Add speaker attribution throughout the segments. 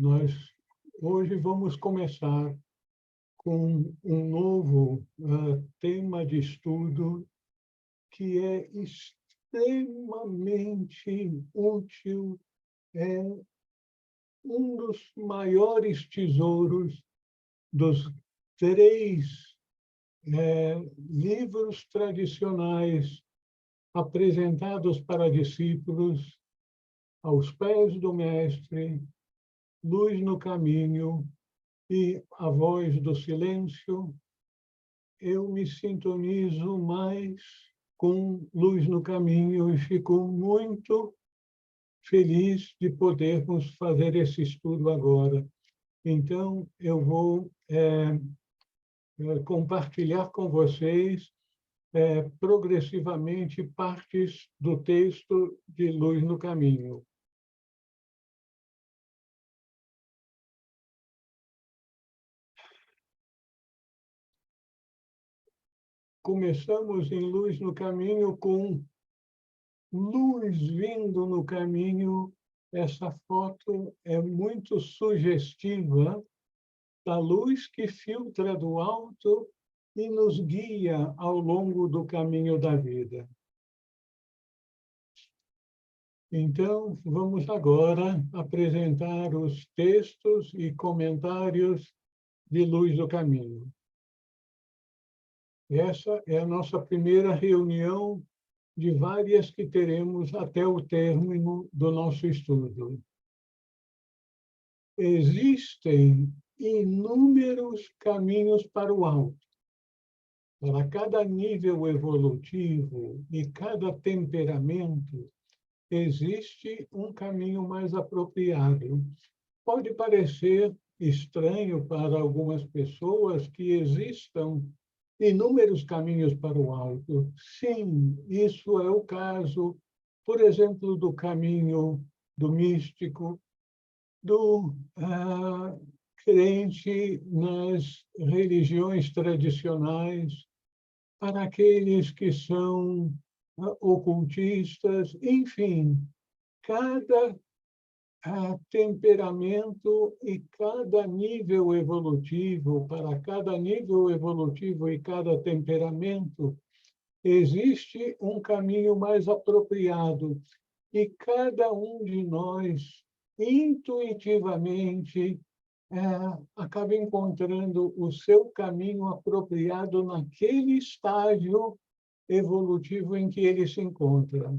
Speaker 1: Nós hoje vamos começar com um novo tema de estudo que é extremamente útil, é um dos maiores tesouros dos três livros tradicionais apresentados para discípulos aos pés do Mestre, Luz no Caminho e A Voz do Silêncio. Eu me sintonizo mais com Luz no Caminho e fico muito feliz de podermos fazer esse estudo agora. Então, eu vou compartilhar com vocês progressivamente partes do texto de Luz no Caminho. Começamos em Luz no Caminho com luz vindo no caminho. Essa foto é muito sugestiva da luz que filtra do alto e nos guia ao longo do caminho da vida. Então, vamos agora apresentar os textos e comentários de Luz do Caminho. Essa é a nossa primeira reunião de várias que teremos até o término do nosso estudo. Existem inúmeros caminhos para o alto. Para cada nível evolutivo e cada temperamento, existe um caminho mais apropriado. Pode parecer estranho para algumas pessoas que existam inúmeros caminhos para o alto. Sim, isso é o caso, por exemplo, do caminho do místico, do crente nas religiões tradicionais, para aqueles que são ocultistas, enfim, cada temperamento e cada nível evolutivo, para cada nível evolutivo e cada temperamento, existe um caminho mais apropriado. E cada um de nós, intuitivamente, acaba encontrando o seu caminho apropriado naquele estágio evolutivo em que ele se encontra.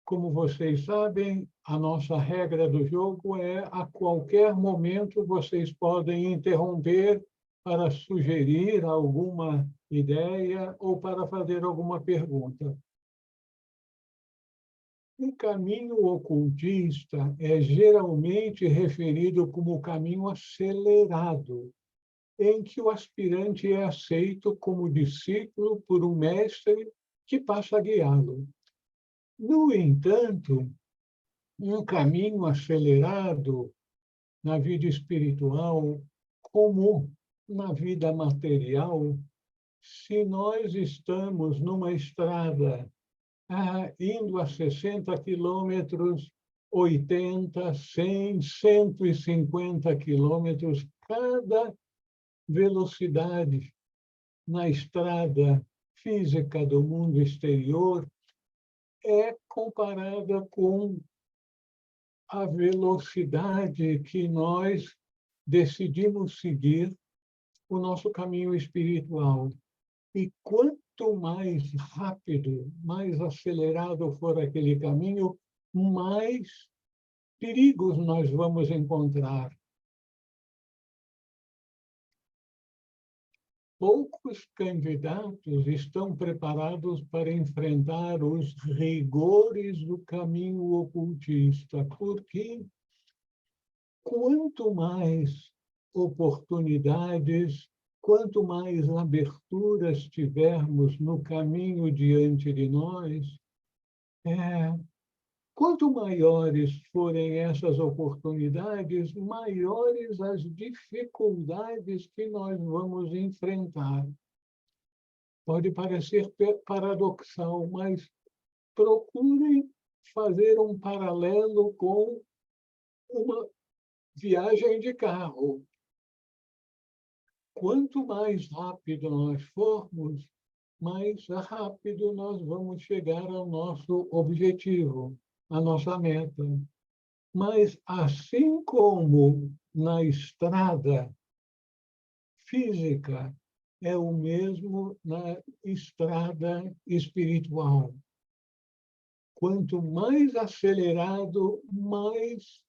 Speaker 1: Como vocês sabem, a nossa regra do jogo é, a qualquer momento, vocês podem interromper para sugerir alguma ideia ou para fazer alguma pergunta. O caminho ocultista é geralmente referido como o caminho acelerado, em que o aspirante é aceito como discípulo por um mestre que passa a guiá-lo. No entanto, um caminho acelerado na vida espiritual, como na vida material, se nós estamos numa estrada indo a 60 quilômetros, 80, 100, 150 quilômetros, cada velocidade na estrada física do mundo exterior é comparada com a velocidade que nós decidimos seguir o nosso caminho espiritual. E quanto mais rápido, mais acelerado for aquele caminho, mais perigos nós vamos encontrar. Poucos candidatos estão preparados para enfrentar os rigores do caminho ocultista, porque quanto mais oportunidades, quanto mais aberturas tivermos no caminho diante de nós, quanto maiores forem essas oportunidades, maiores as dificuldades que nós vamos enfrentar. Pode parecer paradoxal, mas procurem fazer um paralelo com uma viagem de carro. Quanto mais rápido nós formos, mais rápido nós vamos chegar ao nosso objetivo, à nossa meta. Mas, assim como na estrada física, é o mesmo na estrada espiritual. Quanto mais acelerado, mais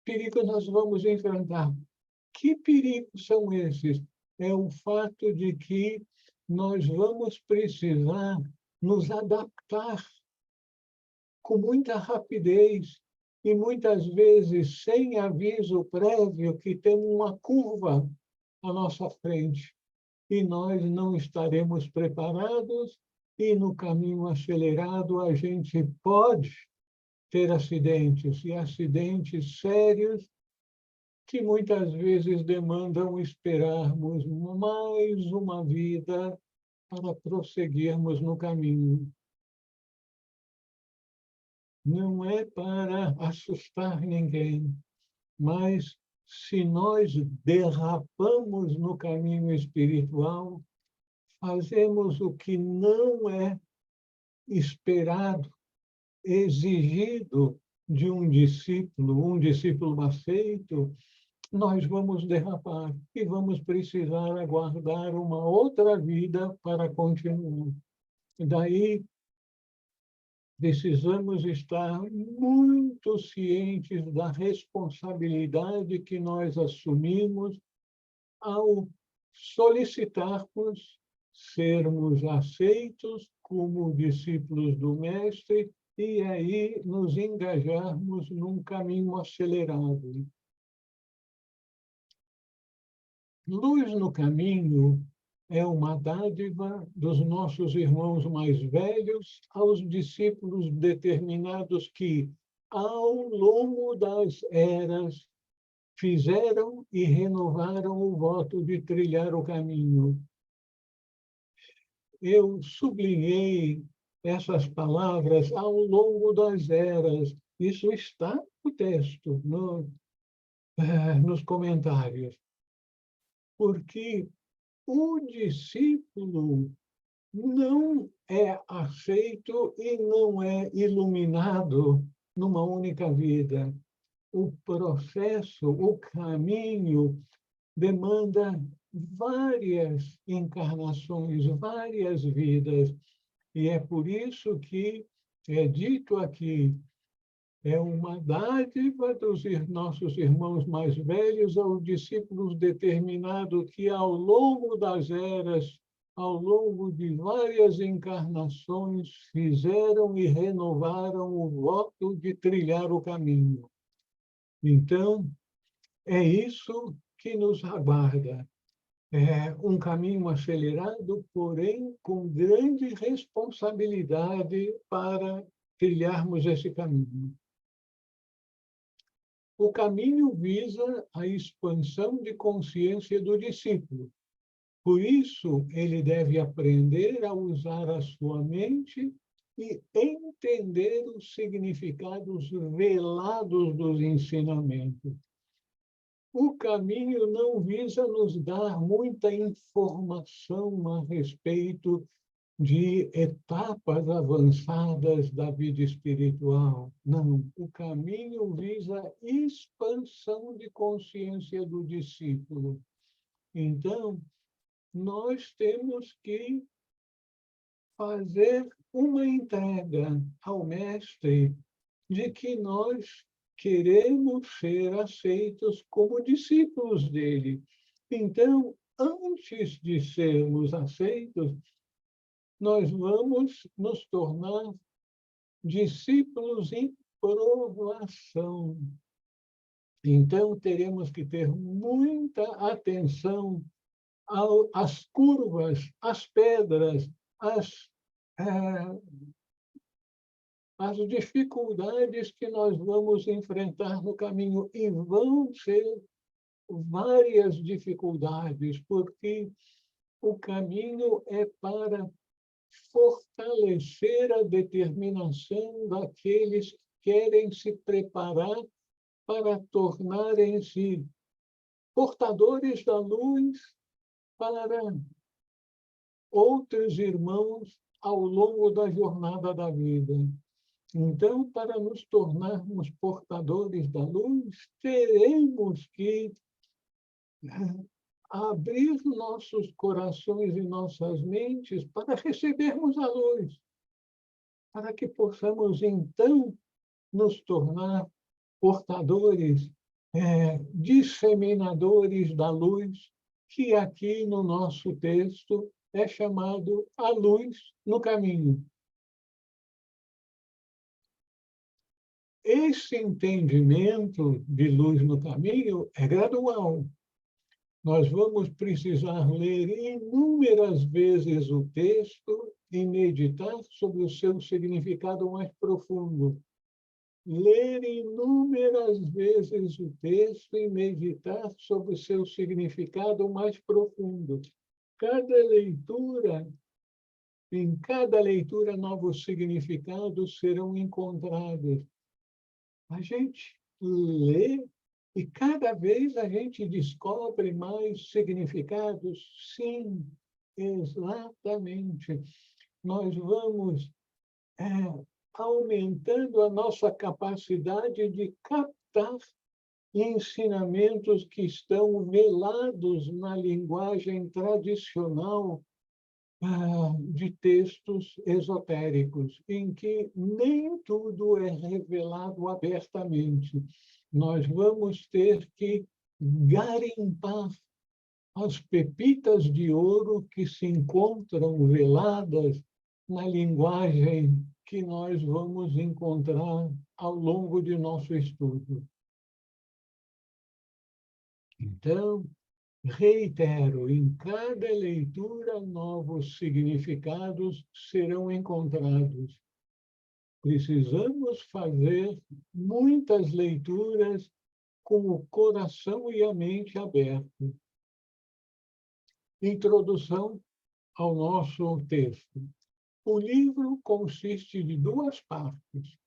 Speaker 1: perigo nós vamos enfrentar. Que perigos são esses? É o fato de que nós vamos precisar nos adaptar com muita rapidez e muitas vezes sem aviso prévio que tem uma curva à nossa frente e nós não estaremos preparados e no caminho acelerado a gente pode ter acidentes e acidentes sérios que muitas vezes demandam esperarmos mais uma vida para prosseguirmos no caminho. Não é para assustar ninguém, mas se nós derrapamos no caminho espiritual, fazemos o que não é esperado, exigido de um discípulo aceito, nós vamos derrapar e vamos precisar aguardar uma outra vida para continuar. Daí, precisamos estar muito cientes da responsabilidade que nós assumimos ao solicitarmos sermos aceitos como discípulos do Mestre e aí nos engajarmos num caminho acelerado. Luz no caminho é uma dádiva dos nossos irmãos mais velhos aos discípulos determinados que, ao longo das eras, fizeram e renovaram o voto de trilhar o caminho. Eu sublinhei essas palavras ao longo das eras. Isso está no texto, nos comentários. Porque o discípulo não é aceito e não é iluminado numa única vida. O processo, o caminho, demanda várias encarnações, várias vidas. E é por isso que é dito aqui, é uma dádiva dos nossos irmãos mais velhos aos discípulos determinados que, ao longo das eras, ao longo de várias encarnações, fizeram e renovaram o voto de trilhar o caminho. Então, é isso que nos aguarda. É um caminho acelerado, porém com grande responsabilidade para trilharmos esse caminho. O caminho visa a expansão de consciência do discípulo. Por isso, ele deve aprender a usar a sua mente e entender os significados velados dos ensinamentos. O caminho não visa nos dar muita informação a respeito de etapas avançadas da vida espiritual. Não, o caminho visa a expansão de consciência do discípulo. Então, nós temos que fazer uma entrega ao Mestre de que nós queremos ser aceitos como discípulos dele. Então, antes de sermos aceitos, nós vamos nos tornar discípulos em provação. Então, teremos que ter muita atenção às curvas, às pedras, às dificuldades que nós vamos enfrentar no caminho. E vão ser várias dificuldades, porque o caminho é para fortalecer a determinação daqueles que querem se preparar para tornarem-se portadores da luz para outros irmãos ao longo da jornada da vida. Então, para nos tornarmos portadores da luz, teremos que abrir nossos corações e nossas mentes para recebermos a luz, para que possamos, então, nos tornar portadores, disseminadores da luz, que aqui no nosso texto é chamado a luz no caminho. Esse entendimento de luz no caminho é gradual. Nós vamos precisar ler inúmeras vezes o texto e meditar sobre o seu significado mais profundo. Ler inúmeras vezes o texto e meditar sobre o seu significado mais profundo. Em cada leitura, novos significados serão encontrados. A gente lê e cada vez a gente descobre mais significados. Sim, exatamente. Nós vamos aumentando a nossa capacidade de captar ensinamentos que estão velados na linguagem tradicional de textos esotéricos, em que nem tudo é revelado abertamente. Nós vamos ter que garimpar as pepitas de ouro que se encontram veladas na linguagem que nós vamos encontrar ao longo de nosso estudo. Então, reitero, em cada leitura, novos significados serão encontrados. Precisamos fazer muitas leituras com o coração e a mente abertos. Introdução ao nosso texto. O livro consiste de 2 partes,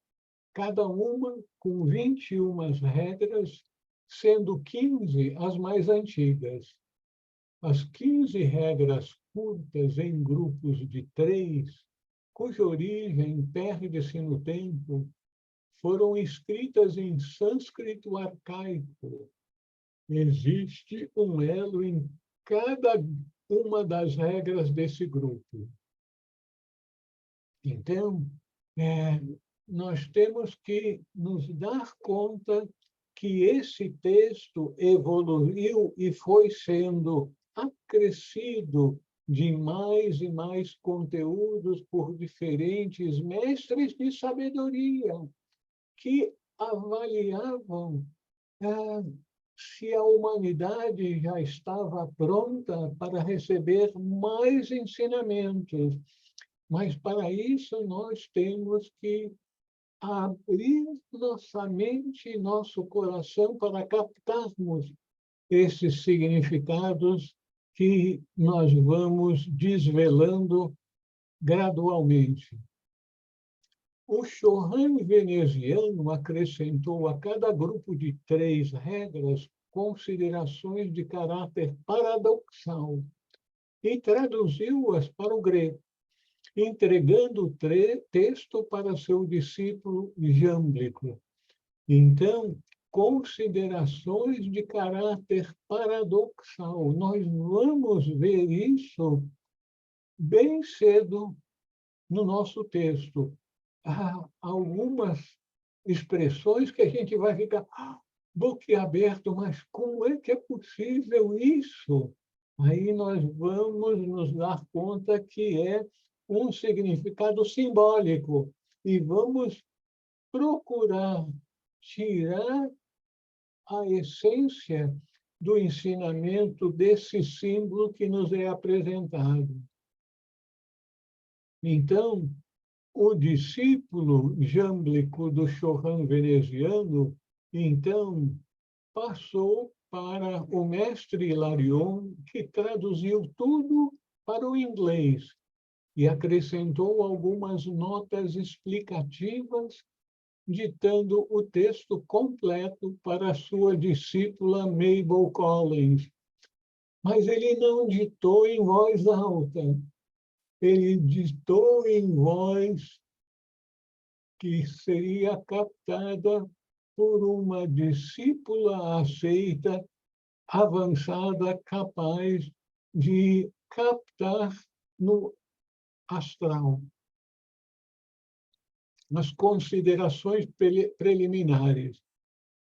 Speaker 1: cada uma com 21 regras, sendo 15 as mais antigas. As 15 regras curtas em grupos de 3, cuja origem perde-se no tempo, foram escritas em sânscrito arcaico. Existe um elo em cada uma das regras desse grupo. Então, nós temos que nos dar conta que esse texto evoluiu e foi sendo acrescido de mais e mais conteúdos por diferentes mestres de sabedoria que avaliavam se a humanidade já estava pronta para receber mais ensinamentos. Mas, para isso, nós temos que abrir nossa mente e nosso coração para captarmos esses significados que nós vamos desvelando gradualmente. O Chohan veneziano acrescentou a cada grupo de 3 regras considerações de caráter paradoxal e traduziu-as para o grego, entregando o texto para seu discípulo Jâmblico. Então, considerações de caráter paradoxal. Nós vamos ver isso bem cedo no nosso texto. Há algumas expressões que a gente vai ficar boquiaberto, mas como é que é possível isso? Aí nós vamos nos dar conta que é um significado simbólico e vamos procurar tirar a essência do ensinamento desse símbolo que nos é apresentado. Então, o discípulo jâmblico do Chohan veneziano, então, passou para o mestre Hilarion, que traduziu tudo para o inglês e acrescentou algumas notas explicativas ditando o texto completo para a sua discípula Mabel Collins. Mas ele não ditou em voz alta, ele ditou em voz que seria captada por uma discípula aceita, avançada, capaz de captar no astral. Nas considerações preliminares,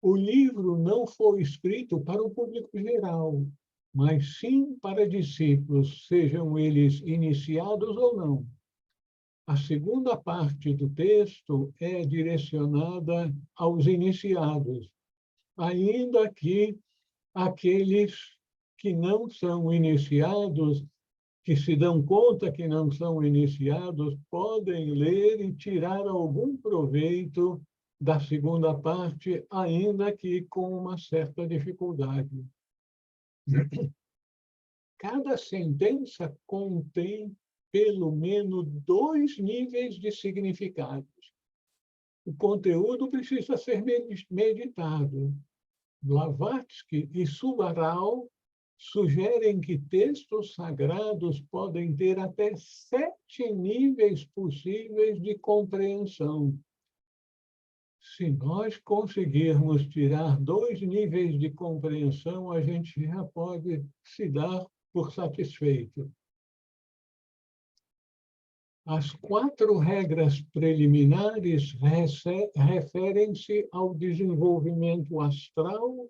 Speaker 1: o livro não foi escrito para o público geral, mas sim para discípulos, sejam eles iniciados ou não. A segunda parte do texto é direcionada aos iniciados, ainda que aqueles que não são iniciados, que se dão conta que não são iniciados, podem ler e tirar algum proveito da segunda parte, ainda que com uma certa dificuldade. Cada sentença contém pelo menos 2 níveis de significados. O conteúdo precisa ser meditado. Blavatsky e Subaral sugerem que textos sagrados podem ter até 7 níveis possíveis de compreensão. Se nós conseguirmos tirar 2 níveis de compreensão, a gente já pode se dar por satisfeito. As 4 regras preliminares referem-se ao desenvolvimento astral.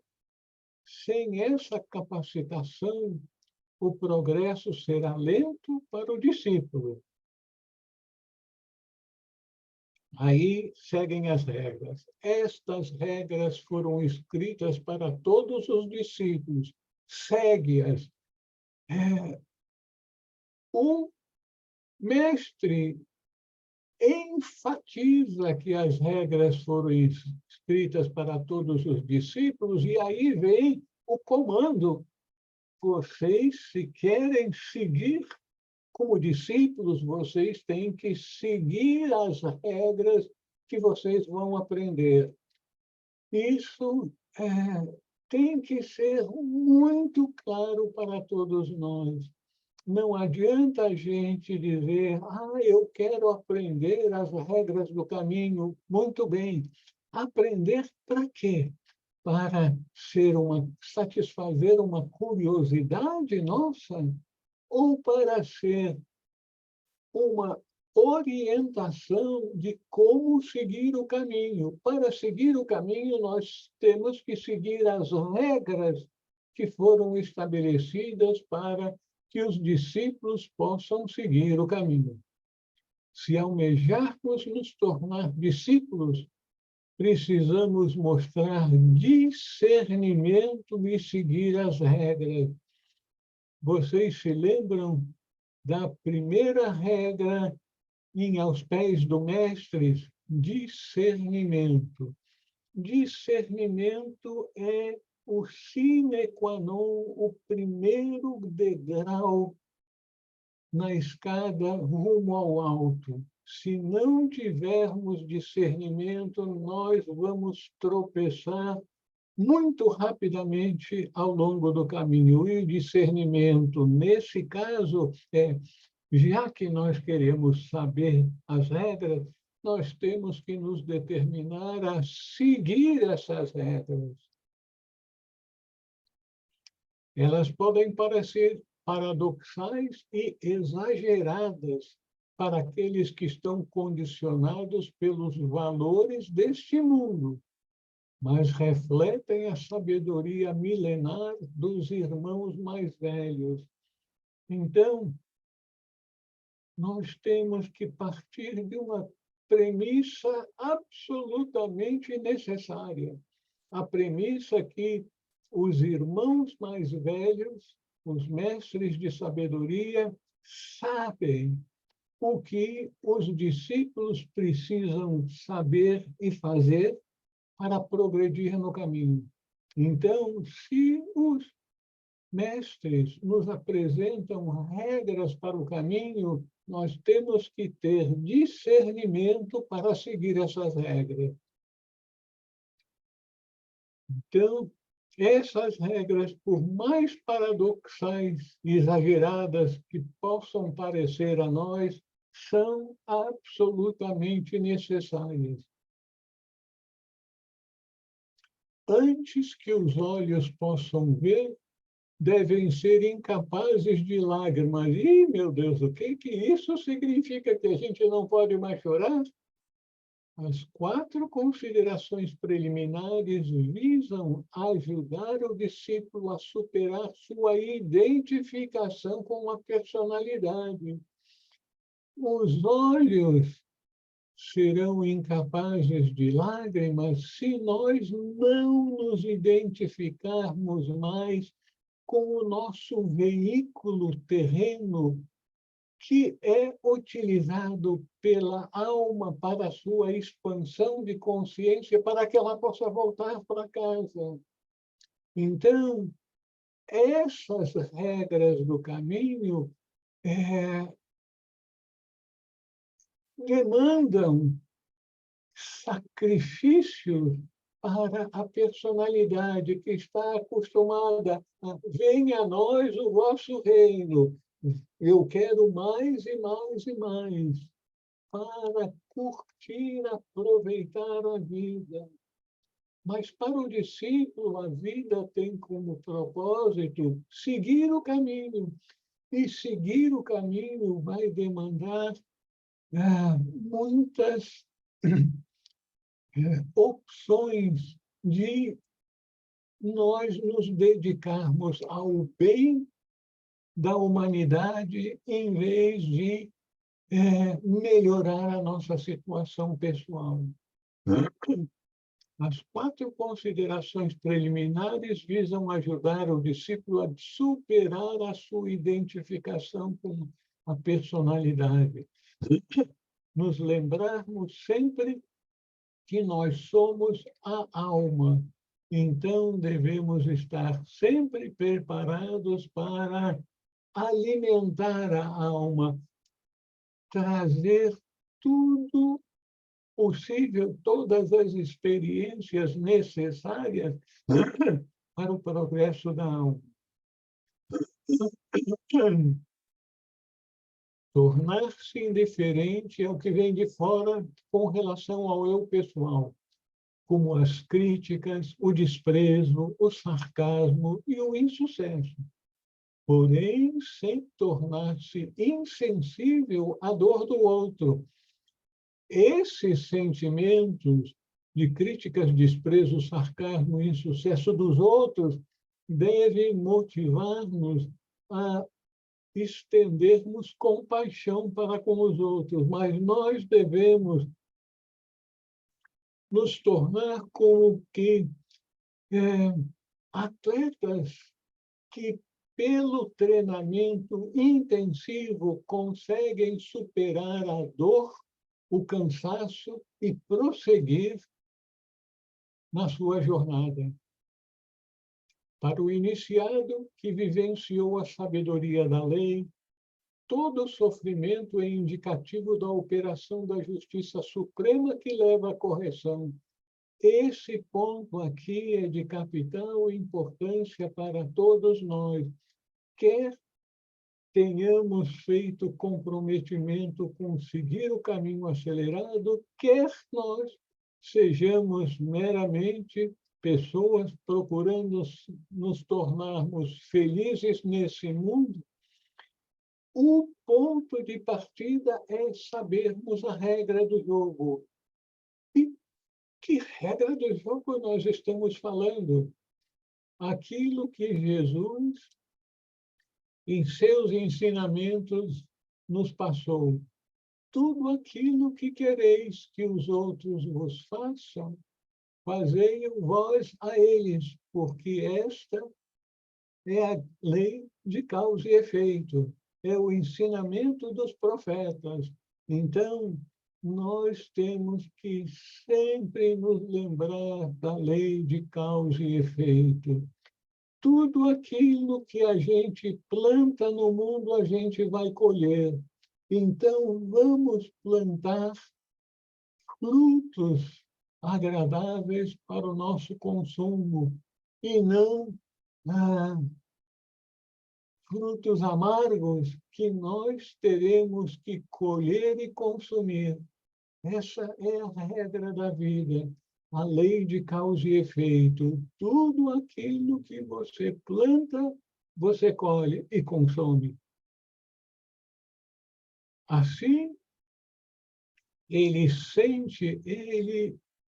Speaker 1: Sem essa capacitação, o progresso será lento para o discípulo. Aí seguem as regras. Estas regras foram escritas para todos os discípulos. Segue-as. O mestre enfatiza que as regras foram escritas para todos os discípulos, e aí vem o comando. Vocês, se querem seguir como discípulos, vocês têm que seguir as regras que vocês vão aprender. Isso tem que ser muito claro para todos nós. Não adianta a gente dizer, eu quero aprender as regras do caminho. Muito bem. Aprender para quê? Para satisfazer uma curiosidade nossa? Ou para ser uma orientação de como seguir o caminho? Para seguir o caminho, nós temos que seguir as regras que foram estabelecidas para que os discípulos possam seguir o caminho. Se almejarmos nos tornar discípulos, precisamos mostrar discernimento e seguir as regras. Vocês se lembram da primeira regra em Aos Pés do Mestre? Discernimento. Discernimento é o sine qua non, o primeiro degrau na escada rumo ao alto. Se não tivermos discernimento, nós vamos tropeçar muito rapidamente ao longo do caminho. E o discernimento, nesse caso, já que nós queremos saber as regras, nós temos que nos determinar a seguir essas regras. Elas podem parecer paradoxais e exageradas para aqueles que estão condicionados pelos valores deste mundo, mas refletem a sabedoria milenar dos irmãos mais velhos. Então, nós temos que partir de uma premissa absolutamente necessária. A premissa que os irmãos mais velhos, os mestres de sabedoria, sabem o que os discípulos precisam saber e fazer para progredir no caminho. Então, se os mestres nos apresentam regras para o caminho, nós temos que ter discernimento para seguir essas regras. Então, essas regras, por mais paradoxais e exageradas que possam parecer a nós, são absolutamente necessárias. Antes que os olhos possam ver, devem ser incapazes de lágrimas. Ih, meu Deus, o que isso significa? Que a gente não pode mais chorar? As 4 considerações preliminares visam ajudar o discípulo a superar sua identificação com a personalidade. Os olhos serão incapazes de lágrimas se nós não nos identificarmos mais com o nosso veículo terreno, que é utilizado pela alma para a sua expansão de consciência, para que ela possa voltar para casa. Então, essas regras do caminho demandam sacrifícios para a personalidade que está acostumada a venha a nós o vosso reino. Eu quero mais e mais e mais para curtir, aproveitar a vida. Mas para o discípulo, a vida tem como propósito seguir o caminho. E seguir o caminho vai demandar muitas opções de nós nos dedicarmos ao bem da humanidade em vez de melhorar a nossa situação pessoal. As 4 considerações preliminares visam ajudar o discípulo a superar a sua identificação com a personalidade. Nos lembrarmos sempre que nós somos a alma. Então, devemos estar sempre preparados para alimentar a alma, trazer tudo possível, todas as experiências necessárias para o progresso da alma. Tornar-se indiferente ao que vem de fora com relação ao eu pessoal, como as críticas, o desprezo, o sarcasmo e o insucesso. Porém, sem tornar-se insensível à dor do outro. Esses sentimentos de críticas, desprezo, sarcasmo e insucesso dos outros devem motivar-nos a estendermos compaixão para com os outros, mas nós devemos nos tornar como que atletas que, pelo treinamento intensivo, conseguem superar a dor, o cansaço e prosseguir na sua jornada. Para o iniciado que vivenciou a sabedoria da lei, todo sofrimento é indicativo da operação da justiça suprema que leva à correção. Esse ponto aqui é de capital importância para todos nós, quer tenhamos feito comprometimento com seguir o caminho acelerado, quer nós sejamos meramente pessoas procurando nos tornarmos felizes nesse mundo. O ponto de partida é sabermos a regra do jogo. E que regra do jogo nós estamos falando? Aquilo que Jesus, em seus ensinamentos, nos passou. Tudo aquilo que quereis que os outros vos façam, fazei-o vós a eles, porque esta é a lei de causa e efeito, é o ensinamento dos profetas. Então, nós temos que sempre nos lembrar da lei de causa e efeito. Tudo aquilo que a gente planta no mundo, a gente vai colher. Então, vamos plantar frutos agradáveis para o nosso consumo, e não frutos amargos que nós teremos que colher e consumir. Essa é a regra da vida, a lei de causa e efeito. Tudo aquilo que você planta, você colhe e consome. Assim,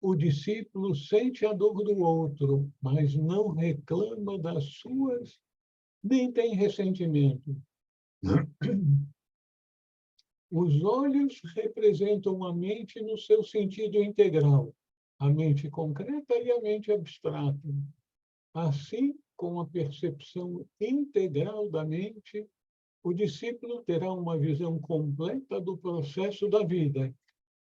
Speaker 1: o discípulo sente a dor do outro, mas não reclama das suas, nem tem ressentimento. Os olhos representam a mente no seu sentido integral, a mente concreta e a mente abstrata. Assim, com a percepção integral da mente, o discípulo terá uma visão completa do processo da vida.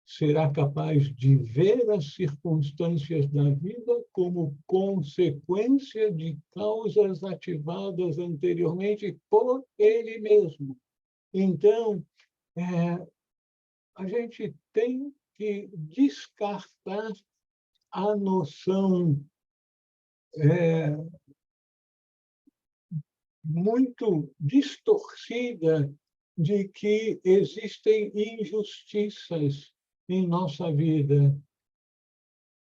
Speaker 1: Será capaz de ver as circunstâncias da vida como consequência de causas ativadas anteriormente por ele mesmo. Então, a gente tem que descartar a noção muito distorcida de que existem injustiças em nossa vida.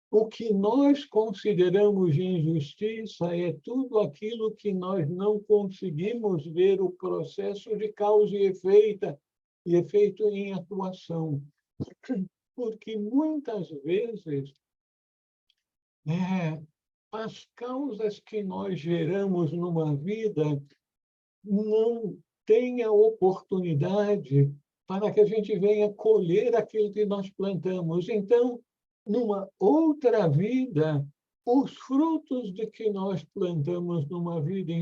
Speaker 1: O que nós consideramos de injustiça é tudo aquilo que nós não conseguimos ver o processo de causa e efeito em atuação. Porque muitas vezes as causas que nós geramos numa vida não têm a oportunidade para que a gente venha colher aquilo que nós plantamos. Então, numa outra vida, os frutos de que nós plantamos numa vida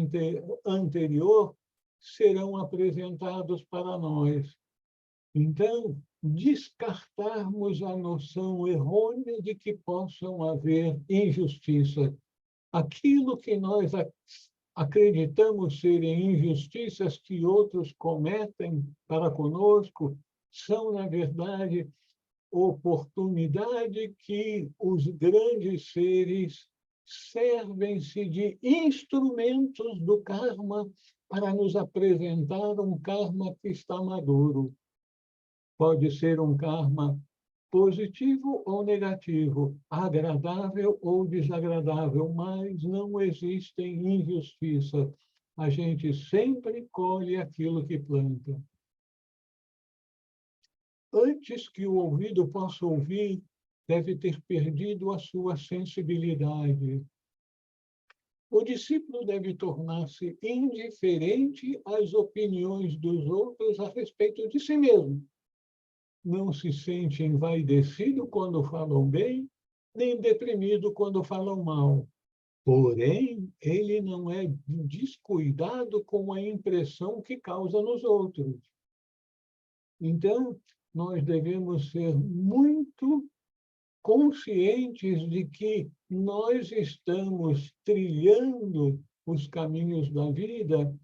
Speaker 1: anterior serão apresentados para nós. Então, descartarmos a noção errônea de que possam haver injustiças. Aquilo que nós acreditamos serem injustiças que outros cometem para conosco são, na verdade, oportunidade que os grandes seres servem-se de instrumentos do karma para nos apresentar um karma que está maduro. Pode ser um karma positivo ou negativo, agradável ou desagradável, mas não existem injustiças. A gente sempre colhe aquilo que planta. Antes que o ouvido possa ouvir, deve ter perdido a sua sensibilidade. O discípulo deve tornar-se indiferente às opiniões dos outros a respeito de si mesmo. Não se sente envaidecido quando falam bem, nem deprimido quando falam mal. Porém, ele não é descuidado com a impressão que causa nos outros. Então, nós devemos ser muito conscientes de que nós estamos trilhando os caminhos da vida,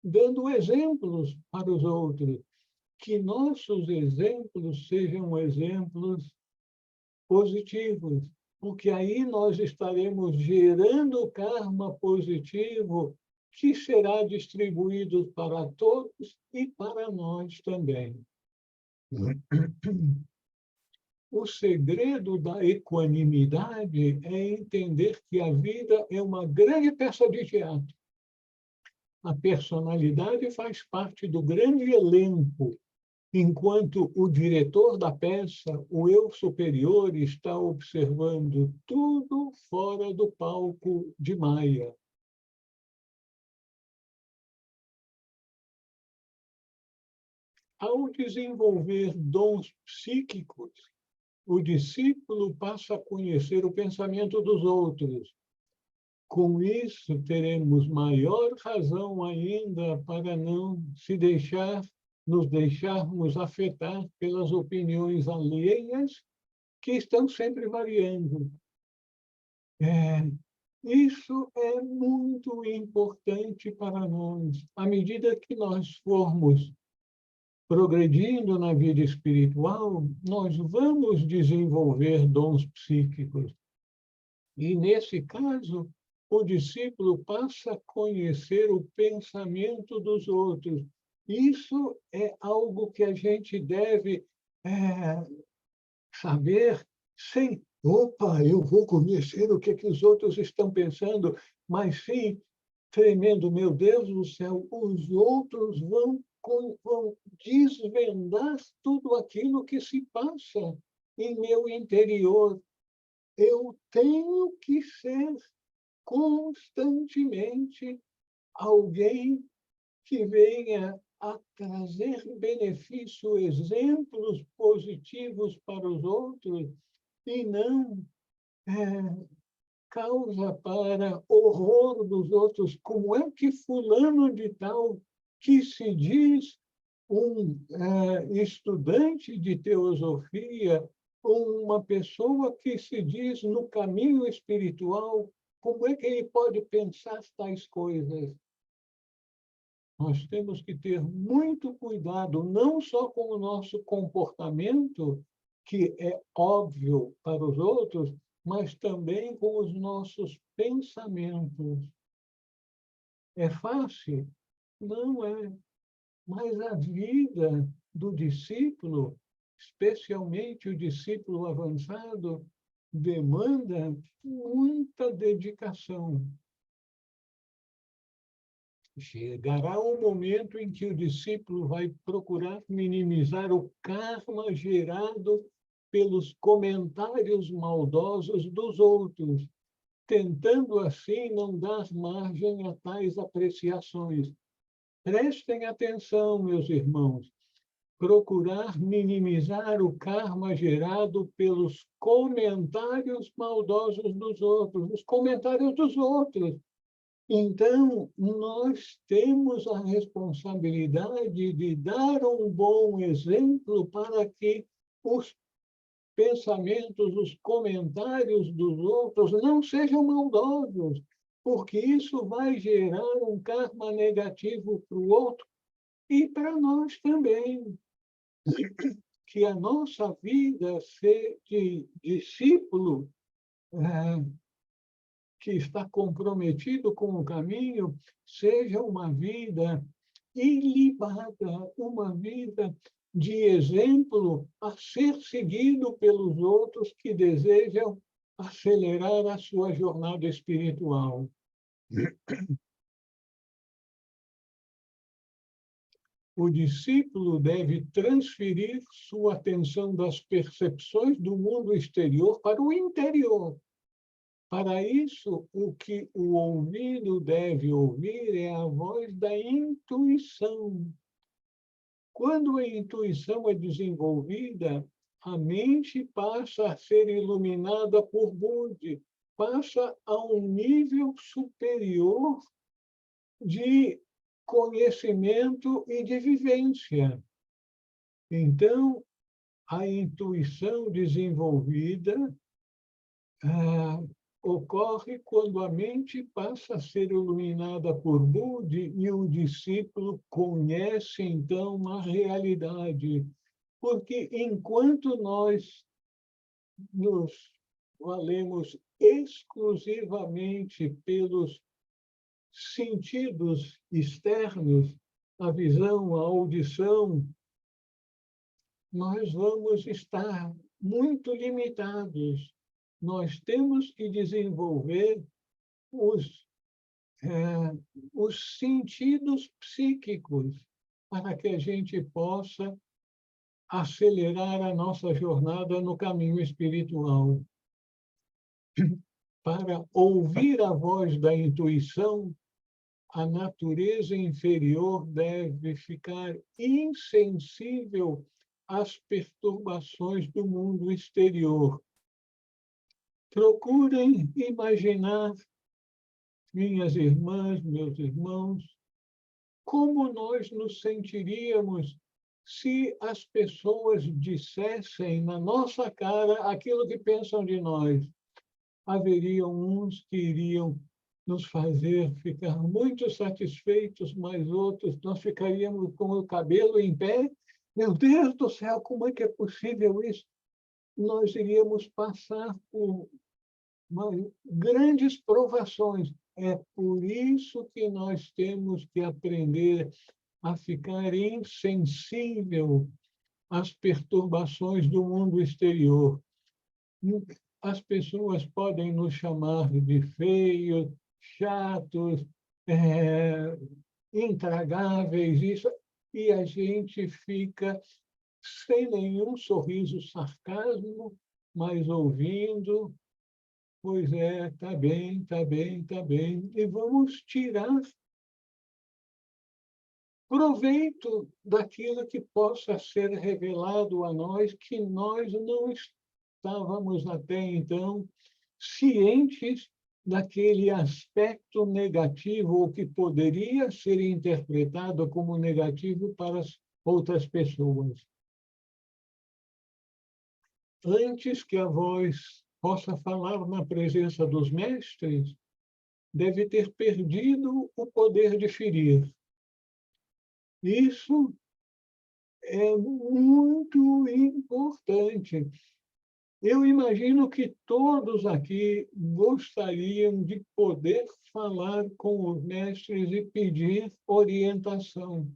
Speaker 1: dando exemplos para os outros. Que nossos exemplos sejam exemplos positivos, porque aí nós estaremos gerando karma positivo que será distribuído para todos e para nós também. O segredo da equanimidade é entender que a vida é uma grande peça de teatro. A personalidade faz parte do grande elenco, enquanto o diretor da peça, o eu superior, está observando tudo fora do palco de Maia. Ao desenvolver dons psíquicos, o discípulo passa a conhecer o pensamento dos outros. Com isso, teremos maior razão ainda para não nos deixarmos afetar pelas opiniões alheias que estão sempre variando. Isso é muito importante para nós. À medida que nós formos progredindo na vida espiritual, nós vamos desenvolver dons psíquicos. E, nesse caso, o discípulo passa a conhecer o pensamento dos outros. Isso é algo que a gente deve saber sem, opa, eu vou conhecer o que os outros estão pensando, mas sim, tremendo, meu Deus do céu, os outros vão desvendar tudo aquilo que se passa em meu interior. Eu tenho que ser constantemente alguém que venha a trazer benefício, exemplos positivos para os outros, e não causa para horror dos outros. Como é que fulano de tal, que se diz um estudante de teosofia, uma pessoa que se diz no caminho espiritual, como é que ele pode pensar tais coisas? Nós temos que ter muito cuidado, não só com o nosso comportamento, que é óbvio para os outros, mas também com os nossos pensamentos. É fácil? Não é. Mas a vida do discípulo, especialmente o discípulo avançado, demanda muita dedicação. Chegará um momento em que o discípulo vai procurar minimizar o karma gerado pelos comentários maldosos dos outros, tentando assim não dar margem a tais apreciações. Prestem atenção, meus irmãos. Procurar minimizar o karma gerado pelos comentários maldosos dos outros, os comentários dos outros. Então, nós temos a responsabilidade de dar um bom exemplo para que os pensamentos, os comentários dos outros não sejam maldosos, porque isso vai gerar um karma negativo para o outro e para nós também. Que a nossa vida ser de discípulo que está comprometido com o caminho, seja uma vida ilibada, uma vida de exemplo a ser seguido pelos outros que desejam acelerar a sua jornada espiritual. O discípulo deve transferir sua atenção das percepções do mundo exterior para o interior. Para isso, o que o ouvido deve ouvir é a voz da intuição. Quando a intuição é desenvolvida, a mente passa a ser iluminada por Budi, passa a um nível superior de conhecimento e de vivência. Então, a intuição desenvolvida ocorre quando a mente passa a ser iluminada por Budi e o discípulo conhece, então, a realidade. Porque enquanto nós nos valemos exclusivamente pelos sentidos externos, a visão, a audição, nós vamos estar muito limitados. Nós temos que desenvolver os sentidos psíquicos para que a gente possa acelerar a nossa jornada no caminho espiritual. Para ouvir a voz da intuição, a natureza inferior deve ficar insensível às perturbações do mundo exterior. Procurem imaginar, minhas irmãs, meus irmãos, como nós nos sentiríamos se as pessoas dissessem na nossa cara aquilo que pensam de nós. Haveriam uns que iriam nos fazer ficar muito satisfeitos, mas outros nós ficaríamos com o cabelo em pé Meu Deus do céu, como é que é possível isso? Nós iríamos passar por grandes provações. É por isso que nós temos que aprender a ficar insensível às perturbações do mundo exterior. As pessoas podem nos chamar de feios, chatos, intragáveis, isso, e a gente fica sem nenhum sorriso sarcasmo, mas ouvindo, pois é, está bem, está bem, está bem, e vamos tirar proveito daquilo que possa ser revelado a nós, que nós não estávamos até então cientes daquele aspecto negativo, ou que poderia ser interpretado como negativo para as outras pessoas. Antes que a voz possa falar na presença dos mestres, deve ter perdido o poder de ferir. Isso é muito importante. Eu imagino que todos aqui gostariam de poder falar com os mestres e pedir orientação,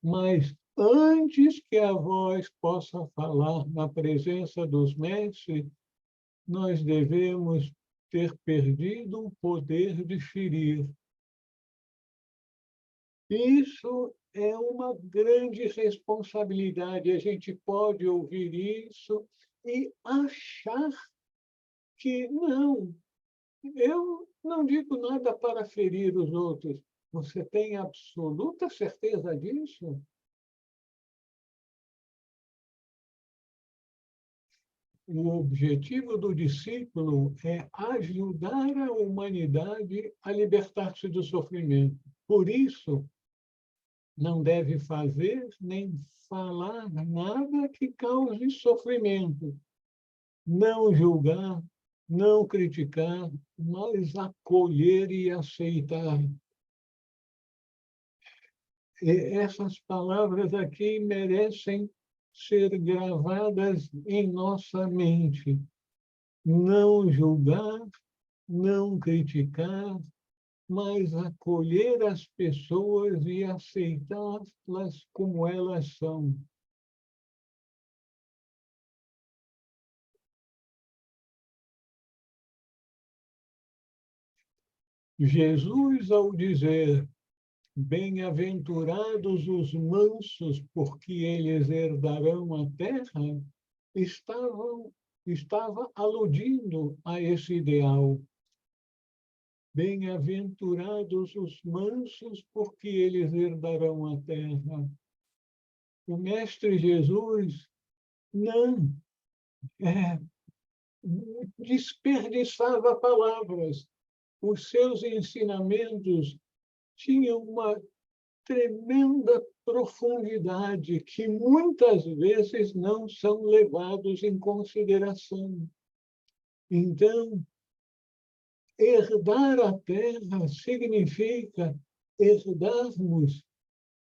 Speaker 1: mas antes que a voz possa falar na presença dos mestres, nós devemos ter perdido o poder de ferir. Isso é uma grande responsabilidade. A gente pode ouvir isso e achar que não, eu não digo nada para ferir os outros. Você tem absoluta certeza disso? O objetivo do discípulo é ajudar a humanidade a libertar-se do sofrimento. Por isso, não deve fazer nem falar nada que cause sofrimento. Não julgar, não criticar, mas acolher e aceitar. E essas palavras aqui merecem ser gravadas em nossa mente. Não julgar, não criticar, mas acolher as pessoas e aceitá-las como elas são. Jesus, ao dizer: bem-aventurados os mansos, porque eles herdarão a terra, estava aludindo a esse ideal. Bem-aventurados os mansos, porque eles herdarão a terra. O Mestre Jesus não desperdiçava palavras. Os seus ensinamentos tinham uma tremenda profundidade que muitas vezes não são levados em consideração. Então, herdar a terra significa herdarmos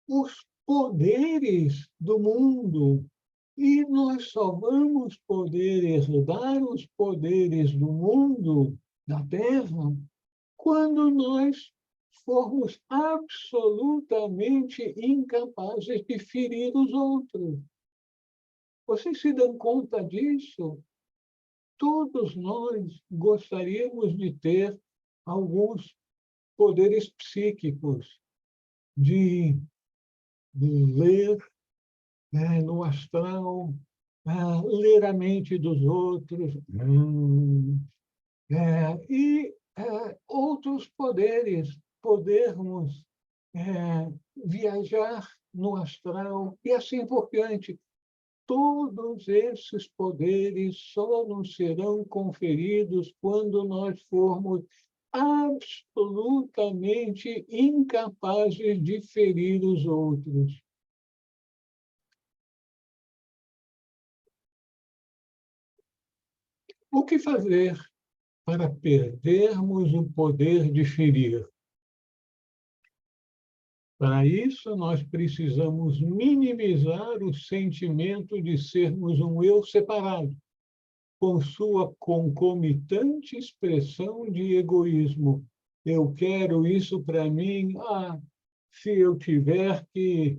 Speaker 1: os poderes do mundo. E nós só vamos poder herdar os poderes do mundo, da terra, quando nós formos absolutamente incapazes de ferir os outros. Vocês se dão conta disso? Todos nós gostaríamos de ter alguns poderes psíquicos, de ler, no astral, ler a mente dos outros, e outros poderes, podermos viajar no astral e assim por diante. Todos esses poderes só nos serão conferidos quando nós formos absolutamente incapazes de ferir os outros. O que fazer para perdermos o poder de ferir? Para isso, nós precisamos minimizar o sentimento de sermos um eu separado, com sua concomitante expressão de egoísmo. Eu quero isso para mim. Se eu tiver que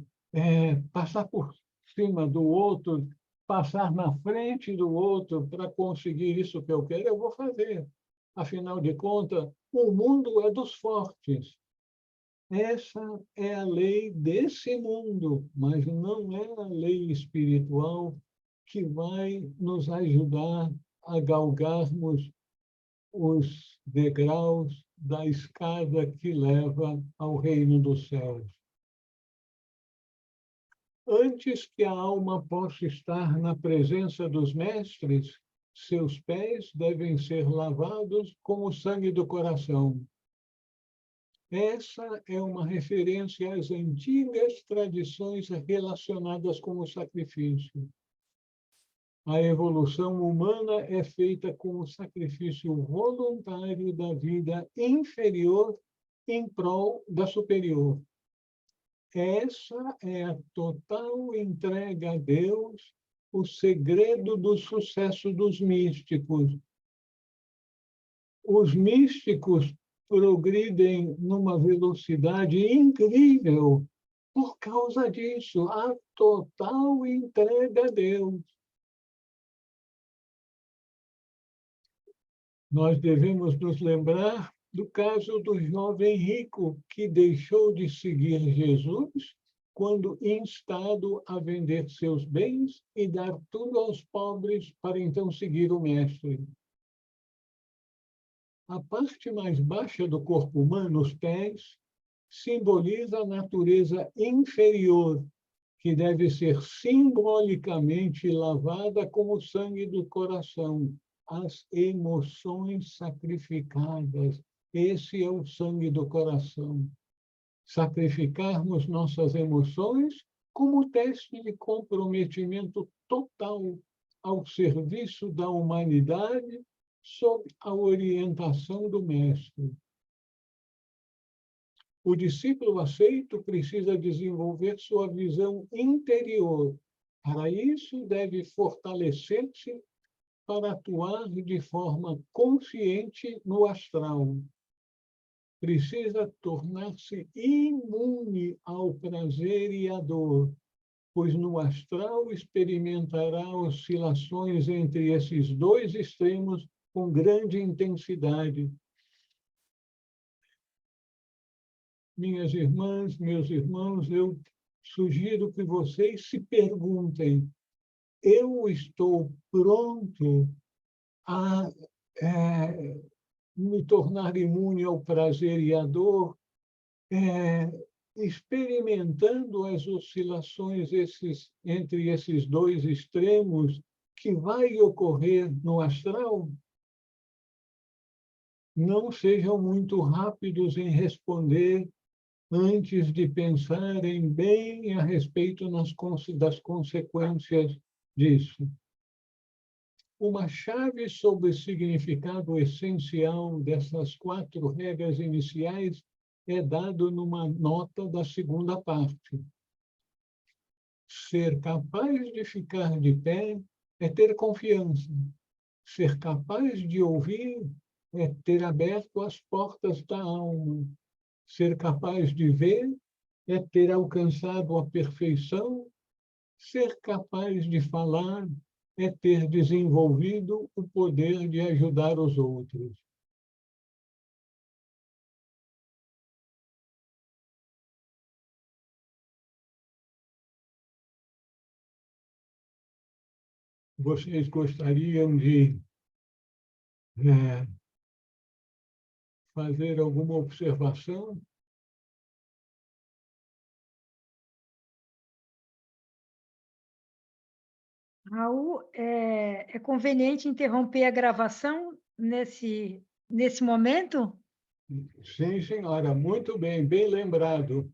Speaker 1: passar por cima do outro, passar na frente do outro para conseguir isso que eu quero, eu vou fazer. Afinal de contas, o mundo é dos fortes. Essa é a lei desse mundo, mas não é a lei espiritual que vai nos ajudar a galgarmos os degraus da escada que leva ao reino dos céus. Antes que a alma possa estar na presença dos mestres, seus pés devem ser lavados com o sangue do coração. Essa é uma referência às antigas tradições relacionadas com o sacrifício. A evolução humana é feita com o sacrifício voluntário da vida inferior em prol da superior. Essa é a total entrega a Deus, o segredo do sucesso dos místicos. Os místicos progridem numa velocidade incrível por causa disso, a total entrega a Deus. Nós devemos nos lembrar do caso do jovem rico que deixou de seguir Jesus quando instado a vender seus bens e dar tudo aos pobres para então seguir o Mestre. A parte mais baixa do corpo humano, os pés, simboliza a natureza inferior, que deve ser simbolicamente lavada com o sangue do coração, as emoções sacrificadas. Esse é o sangue do coração. Sacrificarmos nossas emoções como teste de comprometimento total ao serviço da humanidade, sob a orientação do Mestre. O discípulo aceito precisa desenvolver sua visão interior. Para isso, deve fortalecer-se para atuar de forma consciente no astral. Precisa tornar-se imune ao prazer e à dor, pois no astral experimentará oscilações entre esses dois extremos com grande intensidade. Minhas irmãs, meus irmãos, eu sugiro que vocês se perguntem: eu estou pronto a me tornar imune ao prazer e à dor, experimentando as oscilações entre esses dois extremos que vai ocorrer no astral? Não sejam muito rápidos em responder antes de pensarem bem a respeito das consequências disso. Uma chave sobre o significado essencial dessas 4 regras iniciais é dado numa nota da segunda parte. Ser capaz de ficar de pé é ter confiança. Ser capaz de ouvir é ter aberto as portas da alma. Ser capaz de ver é ter alcançado a perfeição. Ser capaz de falar é ter desenvolvido o poder de ajudar os outros. Vocês gostariam de fazer alguma observação?
Speaker 2: Raul, é conveniente interromper a gravação nesse momento?
Speaker 1: Sim, senhora, muito bem, bem lembrado.